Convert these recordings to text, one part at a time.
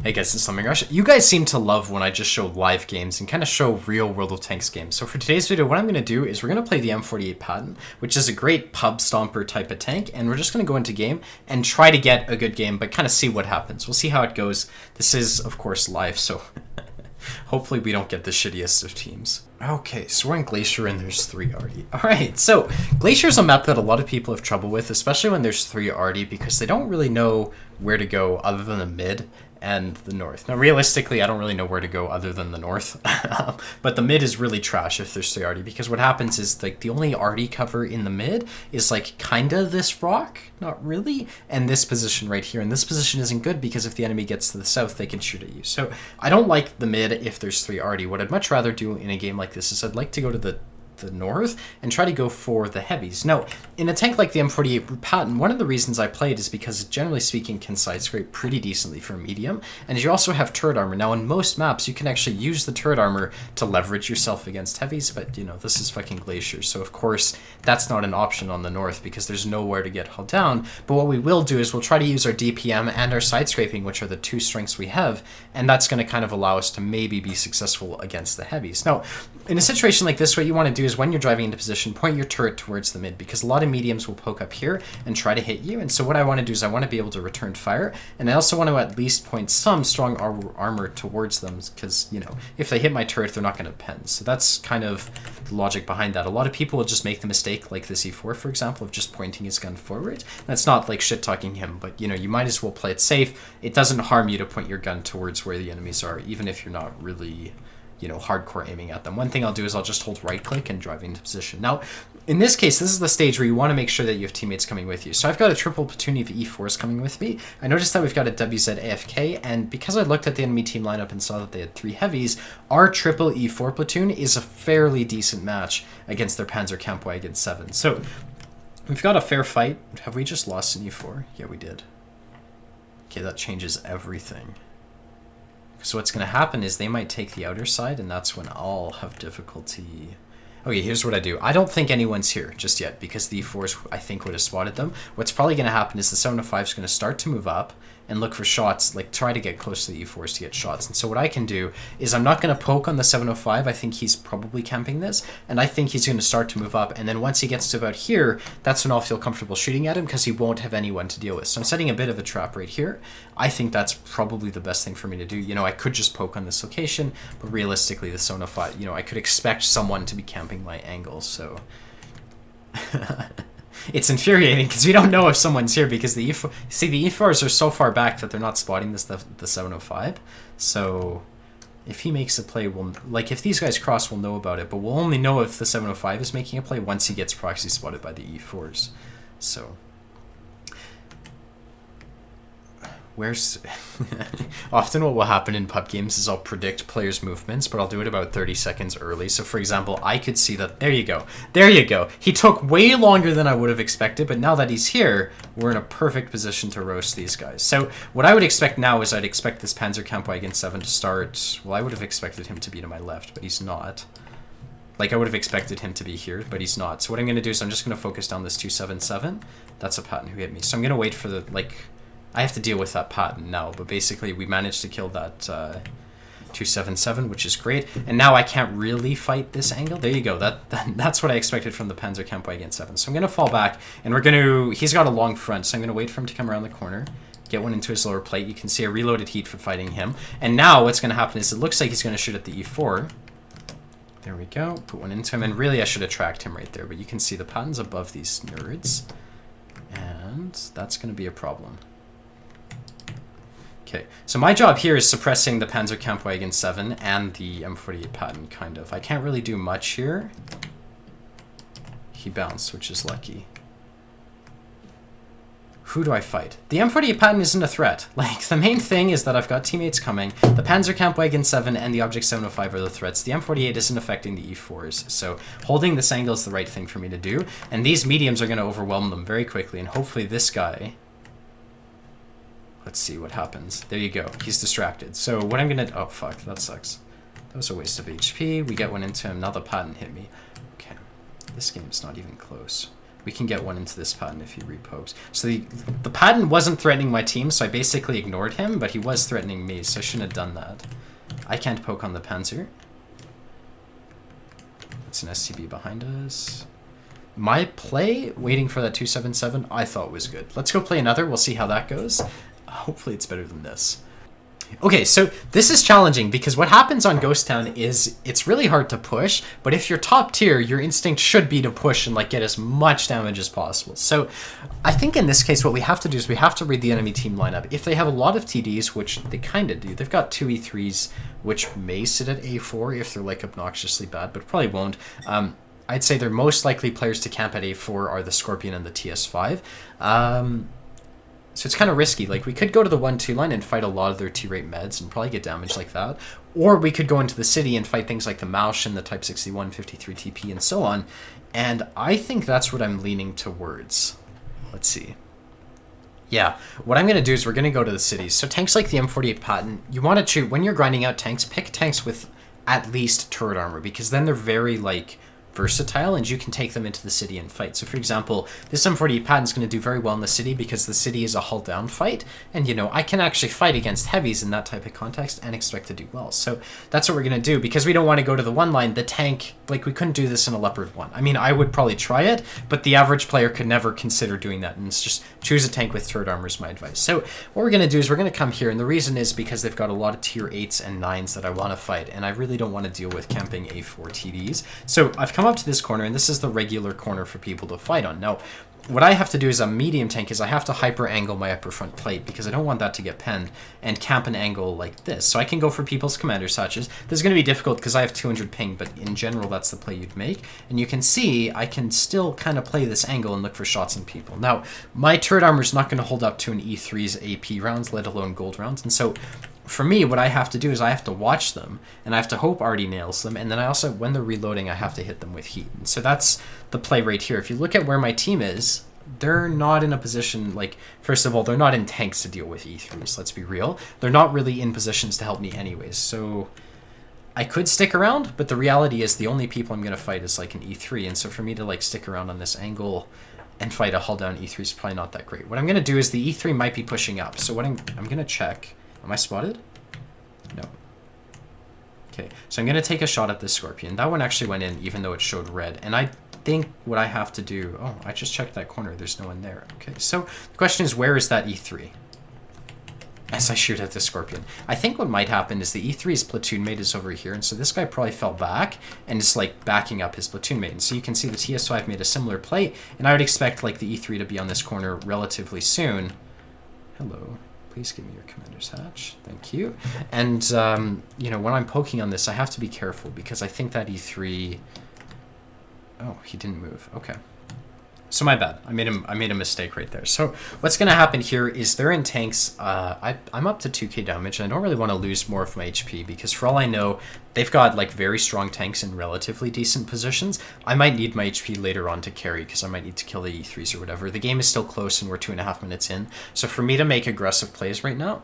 Hey guys, it's Slumming Rush. You guys seem to love when I just show live games and kind of show real World of Tanks games. So for today's video, what I'm going to do is we're going to play the M48 Patton, which is a great pub stomper type of tank, and we're just going to go into game and try to get a good game, but kind of see what happens. We'll see how it goes. This is, of course, live, so hopefully we don't get the shittiest of teams. Okay, so we're in Glacier and there's 3 already. Alright, so Glacier is a map that a lot of people have trouble with, especially when there's 3 already, because they don't really know where to go other than the mid and the north. Now, realistically, I don't really know where to go other than the north, but the mid is really trash if there's 3 arty, because what happens is like the only arty cover in the mid is like kinda this rock, not really, and this position right here, and this position isn't good because if the enemy gets to the south, they can shoot at you. So I don't like the mid if there's 3 arty. What I'd much rather do in a game like this is I'd like to go to the north and try to go for the heavies. Now, in a tank like the M48 Patton, one of the reasons I play it is because generally speaking can side scrape pretty decently for a medium, and you also have turret armor. Now, in most maps, you can actually use the turret armor to leverage yourself against heavies, but you know, this is fucking Glacier, so of course that's not an option on the north because there's nowhere to get hulled down. But what we will do is we'll try to use our DPM and our side scraping, which are the 2 strengths we have, and that's going to kind of allow us to maybe be successful against the heavies. Now, in a situation like this, what you want to do is when you're driving into position, point your turret towards the mid, because a lot of mediums will poke up here and try to hit you. And so what I want to do is I want to be able to return fire, and I also want to at least point some strong armor towards them, because, you know, if they hit my turret, they're not going to pen. So that's kind of the logic behind that. A lot of people will just make the mistake, like this E4, for example, of just pointing his gun forward. That's not like shit-talking him, but, you know, you might as well play it safe. It doesn't harm you to point your gun towards where the enemies are, even if you're not really, you know, hardcore aiming at them. One thing I'll do is I'll just hold right click and drive into position. Now, in this case, this is the stage where you want to make sure that you have teammates coming with you. So I've got a triple platoon of E4s coming with me. I noticed that we've got a WZ AFK, and because I looked at the enemy team lineup and saw that they had 3 heavies, our triple E4 platoon is a fairly decent match against their Panzerkampfwagen 7. So we've got a fair fight. Have we just lost an E4? Yeah, we did. Okay, that changes everything. So what's going to happen is they might take the outer side, and that's when I'll have difficulty. Okay, here's what I do. I don't think anyone's here just yet, because the E4s, I think, would have spotted them. What's probably going to happen is the 705 is going to start to move up and look for shots, like try to get close to the E4s to get shots. And so what I can do is I'm not going to poke on the 705. I think he's probably camping this, and I think he's going to start to move up. And then once he gets to about here, that's when I'll feel comfortable shooting at him because he won't have anyone to deal with. So I'm setting a bit of a trap right here. I think that's probably the best thing for me to do. You know, I could just poke on this location, but realistically, the 705, you know, I could expect someone to be camping my angle, so it's infuriating because we don't know if someone's here because the E4, see, the E4s are so far back that they're not spotting this the 705. So if he makes a play, we'll, like, if these guys cross, we'll know about it, but we'll only know if the 705 is making a play once he gets proxy spotted by the E4s. So where's often what will happen in pub games is I'll predict players' movements, but I'll do it about 30 seconds early. So for example, I could see that, there you go. He took way longer than I would have expected, but now that he's here, we're in a perfect position to roast these guys. So what I would expect now is I'd expect this Panzerkampfwagen 7 to start, well, I would have expected him to be to my left, but he's not. Like, I would have expected him to be here, but he's not. So what I'm going to do is I'm just going to focus down this 277. That's a Patton who hit me. So I'm going to wait for the, like, I have to deal with that Patton now, but basically we managed to kill that 277, which is great. And now I can't really fight this angle. There you go. That's what I expected from the Panzerkampfwagen 7. So I'm going to fall back, and we're going to, he's got a long front, so I'm going to wait for him to come around the corner, get one into his lower plate. You can see a reloaded heat for fighting him. And now what's going to happen is it looks like he's going to shoot at the E4. There we go. Put one into him, and really I should have tracked him right there, but you can see the Patton's above these nerds, and that's going to be a problem. Okay, so my job here is suppressing the Panzerkampfwagen 7 and the M48 Patton, kind of. I can't really do much here. He bounced, which is lucky. Who do I fight? The M48 Patton isn't a threat. Like, the main thing is that I've got teammates coming. The Panzerkampfwagen 7 and the Object 705 are the threats. The M48 isn't affecting the E4s, so holding this angle is the right thing for me to do. And these mediums are going to overwhelm them very quickly, and hopefully this guy... Let's see what happens. There you go. He's distracted. So what I'm going to... Oh, fuck. That sucks. That was a waste of HP. We get one into him. Now the Patton hit me. Okay. This game's not even close. We can get one into this pattern if he repokes. So the pattern wasn't threatening my team, so I basically ignored him, but he was threatening me, so I shouldn't have done that. I can't poke on the Panzer. It's an SCB behind us. My play, waiting for that 277, I thought was good. Let's go play another. We'll see how that goes. Hopefully it's better than this. Okay, so this is challenging because what happens on Ghost Town is it's really hard to push, but if you're top tier, your instinct should be to push and like get as much damage as possible. So I think in this case, what we have to do is we have to read the enemy team lineup. If they have a lot of TDs, which they kind of do, they've got 2 E3s, which may sit at A4 if they're like obnoxiously bad, but probably won't. I'd say their most likely players to camp at A4 are the Scorpion and the TS5. So it's kind of risky. Like, we could go to the 1-2 line and fight a lot of their T-rate meds and probably get damage like that. Or we could go into the city and fight things like the Mausch and the Type 61, 53 TP and so on. And I think that's what I'm leaning towards. Let's see. Yeah, what I'm going to do is we're going to go to the cities. So tanks like the M48 Patton, you want to choose, when you're grinding out tanks, pick tanks with at least turret armor, because then they're very, like, versatile and you can take them into the city and fight. So for example, this M48 Patton is going to do very well in the city because the city is a hull down fight, and you know, I can actually fight against heavies in that type of context and expect to do well. So that's what we're going to do, because we don't want to go to the one line. The tank, like, we couldn't do this in a Leopard 1. I mean, I would probably try it, but the average player could never consider doing that, and it's just choose a tank with turret armor is my advice. So what we're going to do is we're going to come here, and the reason is because they've got a lot of tier 8s and 9s that I want to fight, and I really don't want to deal with camping A4 TDs. So I've come up to this corner, and this is the regular corner for people to fight on. Now, what I have to do as a medium tank is I have to hyper angle my upper front plate because I don't want that to get penned, and camp an angle like this. So I can go for people's commander satches. This is going to be difficult because I have 200 ping, but in general that's the play you'd make. And you can see I can still kind of play this angle and look for shots on people. Now, my turret armor is not going to hold up to an E3's AP rounds, let alone gold rounds. And so for me, what I have to do is I have to watch them, and I have to hope Artie nails them, and then I also, when they're reloading, I have to hit them with heat. And so that's the play right here. If you look at where my team is, they're not in a position, like, first of all, they're not in tanks to deal with E3s, let's be real. They're not really in positions to help me anyways, so I could stick around, but the reality is the only people I'm going to fight is, like, an E3, and so for me to, like, stick around on this angle and fight a hull down E3 is probably not that great. What I'm going to do is the E3 might be pushing up, so what I'm going to check. Am I spotted? No. Okay, so I'm going to take a shot at this Scorpion. That one actually went in, even though it showed red. And I think what I have to do... Oh, I just checked that corner. There's no one there. Okay, so the question is, where is that E3? As I shoot at this Scorpion. I think what might happen is the E3's platoon mate is over here, and so this guy probably fell back and is, like, backing up his platoon mate. And so you can see the TS5 made a similar play, and I would expect, like, the E3 to be on this corner relatively soon. Hello. Please give me your commander's hatch. Thank you. And, you know, when I'm poking on this, I have to be careful because I think that E3... Oh, he didn't move. Okay. So my bad. I made a mistake right there. So what's going to happen here is they're in tanks. I'm up to 2k damage, and I don't really want to lose more of my HP because for all I know, they've got like very strong tanks in relatively decent positions. I might need my HP later on to carry because I might need to kill the E3s or whatever. The game is still close and we're 2.5 minutes in. So for me to make aggressive plays right now,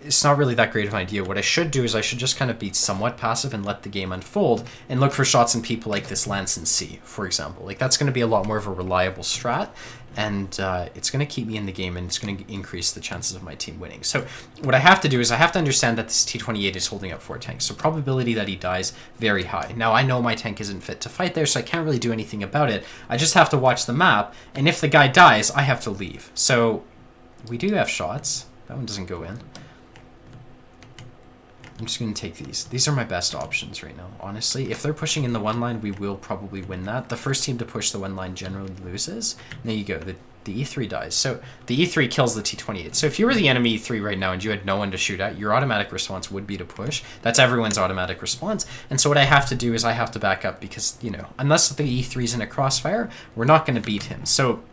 it's not really that great of an idea. What I should do is I should just kind of be somewhat passive and let the game unfold and look for shots in people like this Lance and C, for example. Like, that's going to be a lot more of a reliable strat, and it's going to keep me in the game, and it's going to increase the chances of my team winning. So what I have to do is I have to understand that this T-28 is holding up 4 tanks, so probability that he dies, very high. Now, I know my tank isn't fit to fight there, so I can't really do anything about it. I just have to watch the map, and if the guy dies, I have to leave. So we do have shots. That one doesn't go in. I'm just going to take these. These are my best options right now, honestly. If they're pushing in the one line, we will probably win that. The first team to push the one line generally loses. There you go. The E3 dies. So the E3 kills the T-28. So if you were the enemy E3 right now and you had no one to shoot at, your automatic response would be to push. That's everyone's automatic response. And so what I have to do is I have to back up because, you know, unless the E3's in a crossfire, we're not going to beat him. So,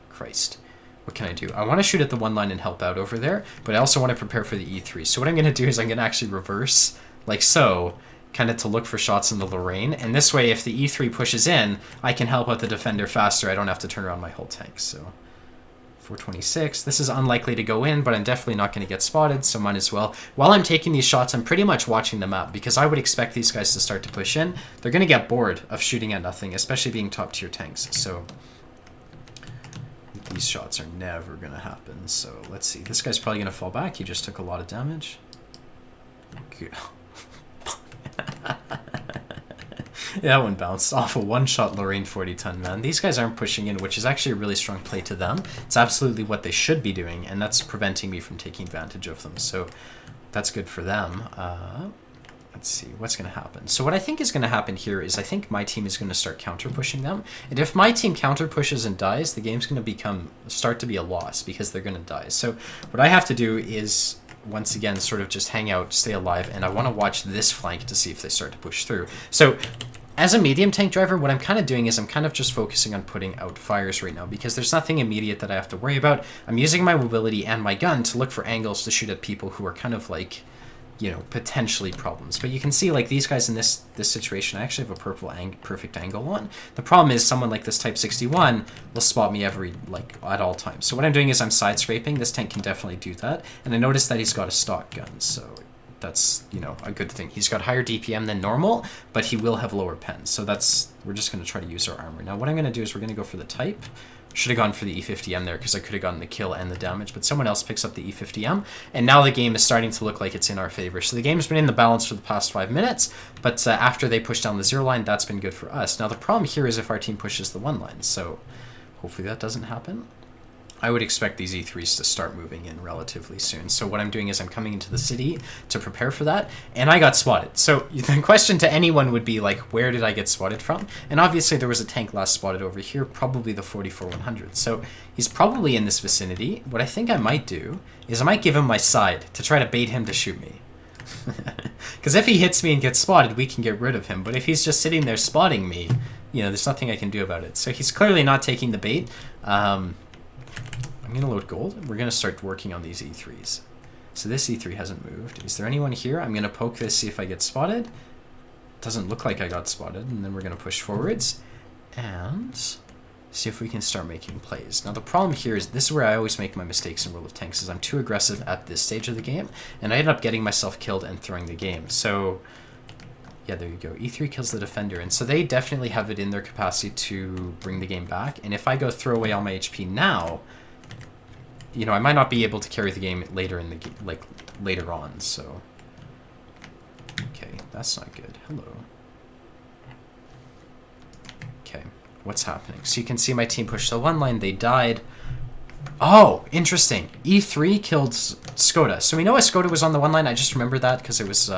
Christ. What can I do? I want to shoot at the one line and help out over there, but I also want to prepare for the E3. So what I'm going to do is I'm going to actually reverse, like so, kind of to look for shots in the Lorraine. And this way, if the E3 pushes in, I can help out the defender faster. I don't have to turn around my whole tank. So 426. This is unlikely to go in, but I'm definitely not going to get spotted, so might as well. While I'm taking these shots, I'm pretty much watching the map because I would expect these guys to start to push in. They're going to get bored of shooting at nothing, especially being top tier tanks. So these shots are never going to happen. So let's see. This guy's probably going to fall back. He just took a lot of damage. Good. Yeah, that one bounced off a one-shot Lorraine 40-ton, man. These guys aren't pushing in, which is actually a really strong play to them. It's absolutely what they should be doing, and that's preventing me from taking advantage of them. So that's good for them. Let's see, what's going to happen? So what I think is going to happen here is I think my team is going to start counter-pushing them. And if my team counter-pushes and dies, the game's going to start to be a loss because they're going to die. So what I have to do is, once again, sort of just hang out, stay alive, and I want to watch this flank to see if they start to push through. So as a medium tank driver, what I'm kind of doing is I'm kind of just focusing on putting out fires right now because there's nothing immediate that I have to worry about. I'm using my mobility and my gun to look for angles to shoot at people who are kind of like, you know, potentially problems. But you can see, like, these guys in this situation, I actually have a perfect angle on. The problem is someone like this Type 61 will spot me at all times. So what I'm doing is I'm side scraping. This tank can definitely do that. And I noticed that he's got a stock gun, so that's, you know, a good thing. He's got higher DPM than normal, but he will have lower pens. So we're just going to try to use our armor. Now what I'm going to do is we're going to go for the Type. Should have gone for the E50M there because I could have gotten the kill and the damage, but someone else picks up the E50M, and now the game is starting to look like it's in our favor. So the game's been in the balance for the past 5 minutes, but after they push down the 0 line, that's been good for us. Now the problem here is if our team pushes the 1 line, so hopefully that doesn't happen. I would expect these E3s to start moving in relatively soon. So what I'm doing is I'm coming into the city to prepare for that, and I got spotted. So the question to anyone would be like, where did I get spotted from? And obviously there was a tank last spotted over here, probably the 44-100. So he's probably in this vicinity. What I think I might do is I might give him my side to try to bait him to shoot me. Because if he hits me and gets spotted, we can get rid of him. But if he's just sitting there spotting me, you know, there's nothing I can do about it. So he's clearly not taking the bait. I'm going to load gold. We're going to start working on these E3s. So this E3 hasn't moved. Is there anyone here? I'm going to poke this, see if I get spotted. Doesn't look like I got spotted. And then we're going to push forwards and see if we can start making plays. Now the problem here is, this is where I always make my mistakes in World of Tanks, is I'm too aggressive at this stage of the game, and I end up getting myself killed and throwing the game. So yeah, there you go. E3 kills the defender, and so they definitely have it in their capacity to bring the game back. And if I go throw away all my HP now, you know, I might not be able to carry the game later in the later on. So okay, that's not good. Hello. Okay, what's happening? So you can see my team pushed the 1 line. They died. Oh, interesting. E3 killed Skoda. So we know a Skoda was on the 1 line. I just remember that because it was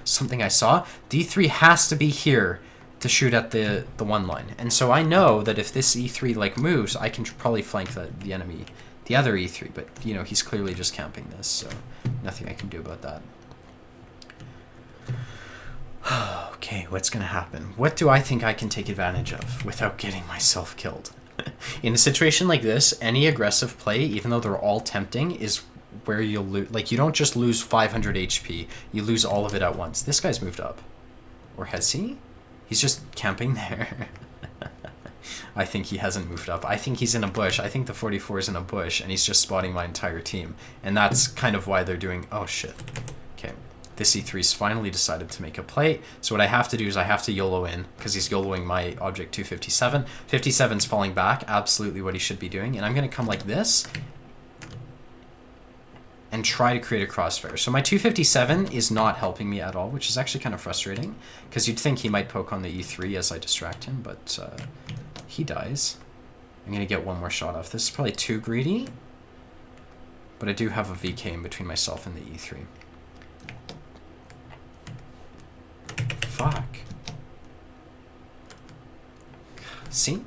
something I saw. D3 has to be here to shoot at the 1 line. And so I know that if this E3 like moves, I can probably flank the enemy, the other E3. But, you know, he's clearly just camping this, so nothing I can do about that. Okay, what's going to happen? What do I think I can take advantage of without getting myself killed? In a situation like this, any aggressive play, even though they're all tempting, is where you'll lose. Like, you don't just lose 500 HP, you lose all of it at once. This guy's moved up. Or has he? He's just camping there. I think he hasn't moved up. I think he's in a bush. I think the 44 is in a bush, and he's just spotting my entire team. And that's kind of why they're doing... Oh, shit. Okay. This E3's finally decided to make a play. So what I have to do is I have to YOLO in, because he's YOLOing my object 257. 57's falling back, absolutely what he should be doing. And I'm going to come like this and try to create a crossfire. So my 257 is not helping me at all, which is actually kind of frustrating, because you'd think he might poke on the E3 as I distract him, but he dies. I'm going to get one more shot off. This is probably too greedy, but I do have a VK in between myself and the E3. Fuck. See?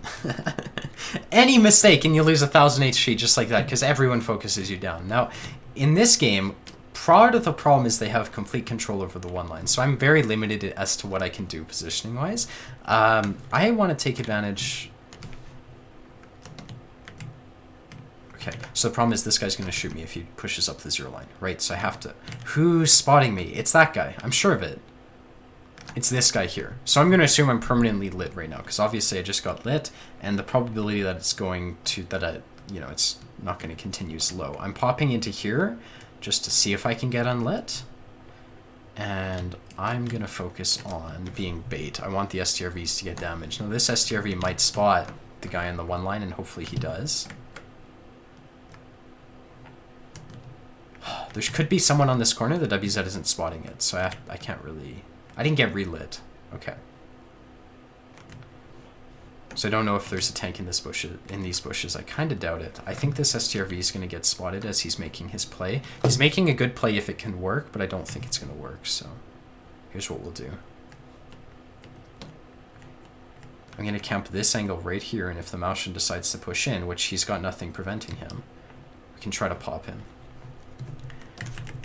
Any mistake and you lose 1,000 HP just like that, because everyone focuses you down. Now, in this game, part of the problem is they have complete control over the 1 line, so I'm very limited as to what I can do positioning-wise. I want to take advantage... Okay, so the problem is this guy's going to shoot me if he pushes up the 0 line, right? So I have to... Who's spotting me? It's that guy. I'm sure of it. It's this guy here. So I'm going to assume I'm permanently lit right now, because obviously I just got lit, and the probability that it's going to... you know, it's not going to continue is low. I'm popping into here just to see if I can get unlit. And I'm going to focus on being bait. I want the STRVs to get damaged. Now this STRV might spot the guy on the 1 line, and hopefully he does. There could be someone on this corner. The WZ isn't spotting it, so I can't really... I didn't get relit. Okay. So I don't know if there's a tank in these bushes. I kind of doubt it. I think this STRV is going to get spotted as he's making his play. He's making a good play if it can work, but I don't think it's going to work, so here's what we'll do. I'm going to camp this angle right here, and if the Maushan decides to push in, which he's got nothing preventing him, we can try to pop him.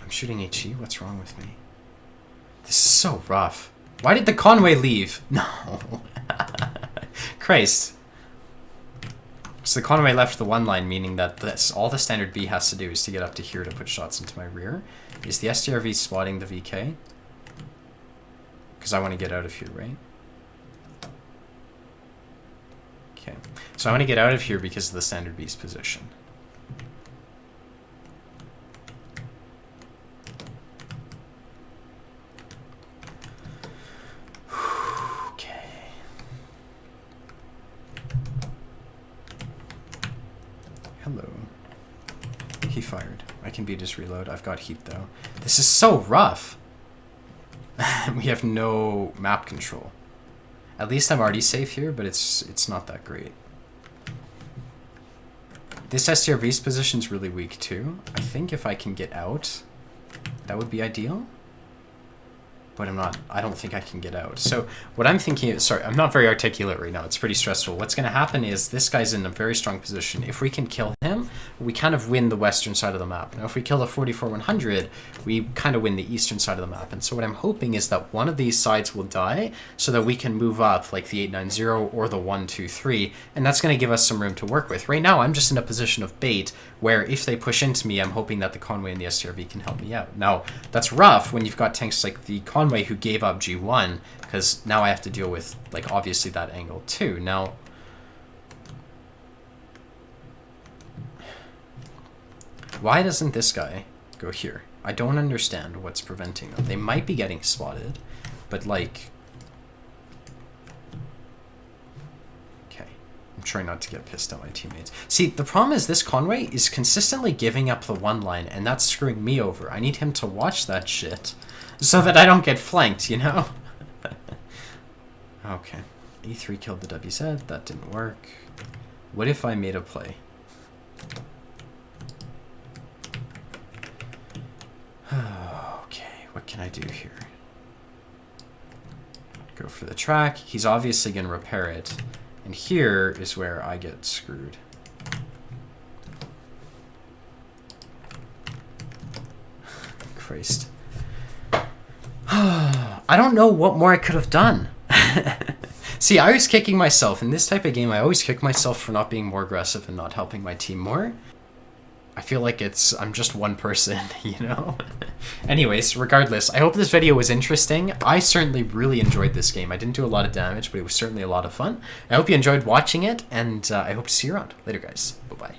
I'm shooting HE. What's wrong with me? This is so rough. Why did the Conway leave? No. Christ. So the Conway left the one line, meaning that all the standard B has to do is to get up to here to put shots into my rear. Is the STRV spotting the VK? Because I want to get out of here, right? Okay. So I want to get out of here because of the standard B's position. Hello. He fired. I can beat his reload. I've got heat though. This is so rough. We have no map control. At least I'm already safe here, but it's not that great. This STRV's position's really weak too. I think if I can get out, that would be ideal. But I don't think I can get out. So what I'm thinking is, sorry, I'm not very articulate right now. It's pretty stressful. What's going to happen is this guy's in a very strong position. If we can kill him, we kind of win the western side of the map. Now, if we kill the 44-100, we kind of win the eastern side of the map. And so what I'm hoping is that one of these sides will die so that we can move up like the 890 or the 123. And that's going to give us some room to work with. Right now, I'm just in a position of bait where if they push into me, I'm hoping that the Conway and the STRV can help me out. Now, that's rough when you've got tanks like the Conway who gave up G1, because now I have to deal with, like, obviously that angle too. Now, why doesn't this guy go here? I don't understand what's preventing them. They might be getting spotted, but like... Okay. I'm trying not to get pissed at my teammates. See, the problem is this Conway is consistently giving up the one line, and that's screwing me over. I need him to watch that shit so that I don't get flanked, you know? Okay. E3 killed the WZ. That didn't work. What if I made a play? Okay, what can I do here? Go for the track. He's obviously going to repair it. And here is where I get screwed. Christ. I don't know what more I could have done. See, I was kicking myself. In this type of game, I always kick myself for not being more aggressive and not helping my team more. I feel like I'm just one person, you know? Anyways, regardless, I hope this video was interesting. I certainly really enjoyed this game. I didn't do a lot of damage, but it was certainly a lot of fun. I hope you enjoyed watching it, and I hope to see you around. Later, guys. Bye-bye.